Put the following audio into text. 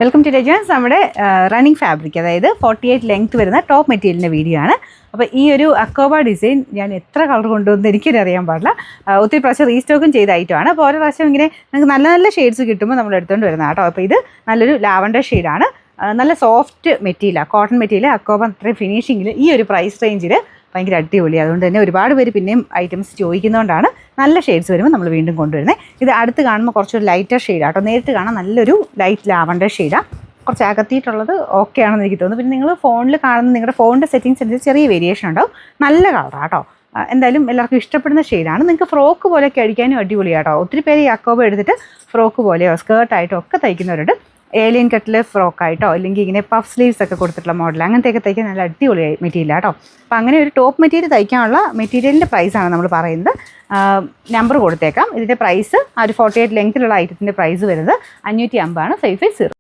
Welcome to രജാൻസ്. നമ്മുടെ running fabric, അതായത് 48 length വരുന്ന ടോപ്പ് മെറ്റീരിയലിൻ്റെ വീഡിയോ ആണ്. അപ്പോൾ ഈ ഒരു അക്കോബ ഡിസൈൻ ഞാൻ എത്ര കളർ കൊണ്ടുവന്ന് എനിക്കറിയാൻ പാടില്ല. ഒത്തിരി പ്രാവശ്യം റീസ്റ്റോക്കും ചെയ്ത ഐറ്റമാണ്. അപ്പോൾ ഓരോ പ്രാവശ്യം ഇങ്ങനെ നിങ്ങൾക്ക് നല്ല നല്ല ഷെയ്ഡ്സ് കിട്ടുമ്പോൾ നമ്മൾ എടുത്തുകൊണ്ട് വരുന്നതാണ് കേട്ടോ. അപ്പോൾ ഇത് നല്ലൊരു ലാവൻഡർ ഷെയ്ഡാണ്. നല്ല സോഫ്റ്റ് മെറ്റീരിയലാണ്, കോട്ടൺ മെറ്റീരിയൽ. അക്കോബ അത്രയും ഫിനിഷിങ്ങിൽ ഈ ഒരു പ്രൈസ് റേഞ്ചിൽ ഭയങ്കര അടിപൊളിയാണ്. അതുകൊണ്ട് തന്നെ ഒരുപാട് പേര് പിന്നെയും ഐറ്റംസ് ചോദിക്കുന്നതുകൊണ്ടാണ് നല്ല ഷെയ്ഡ്സ് വരുമ്പോൾ നമ്മൾ വീണ്ടും കൊണ്ടുവരുന്നത്. ഇത് അടുത്ത് കാണുമ്പോൾ കുറച്ചൊരു ലൈറ്റർ ഷെയ്ഡാണ് കേട്ടോ. നേരിട്ട് കാണാൻ നല്ലൊരു ലൈറ്റ് ലാവൻഡർ ഷെയ്ഡാണ്. കുറച്ച് അകത്തിയിട്ടുള്ളത് ഓക്കെ ആണെന്ന് എനിക്ക് തോന്നുന്നു. പിന്നെ നിങ്ങൾ ഫോണിൽ കാണുന്ന നിങ്ങളുടെ ഫോണിൻ്റെ സെറ്റിങ്സ് അനുസരിച്ച് ചെറിയ വേരിയേഷൻ ഉണ്ടാവും. നല്ല കളറാണ് കേട്ടോ. എന്തായാലും എല്ലാവർക്കും ഇഷ്ടപ്പെടുന്ന ഷെയ്ഡാണ്. നിങ്ങൾക്ക് ഫ്രോക്ക് പോലെയൊക്കെ അടിക്കാനും അടിപൊളിയാണ് കേട്ടോ. ഒത്തിരി പേര് ഈ അക്കോബ എടുത്തിട്ട് ഫ്രോക്ക് പോലെയോ സ്കേർട്ടായിട്ടോ ഒക്കെ തയ്ക്കുന്നവരുണ്ട്. ഏലിയൻ കട്ടിൽ ഫ്രോക്കായിട്ടോ അല്ലെങ്കിൽ ഇങ്ങനെ പഫ് സ്ലീവ്സ് ഒക്കെ കൊടുത്തിട്ടുള്ള മോഡൽ അങ്ങനത്തെയൊക്കെ തയ്ക്കാൻ നല്ല അടിപൊളി മെറ്റീരിയൽ കേട്ടോ. അപ്പോൾ അങ്ങനെ ഒരു ടോപ്പ് മെറ്റീരിയൽ തയ്ക്കാനുള്ള മെറ്റീരിയലിൻ്റെ പ്രൈസാണ് നമ്മൾ പറയുന്നത്. നമ്പർ കൊടുത്തേക്കാം. ഇതിൻ്റെ പ്രൈസ് ആ ഒരു 48 ലെങ്ത്തിലുള്ള ഐറ്റത്തിൻ്റെ പ്രൈസ് വരുന്നത് 550 ആണ്. 550.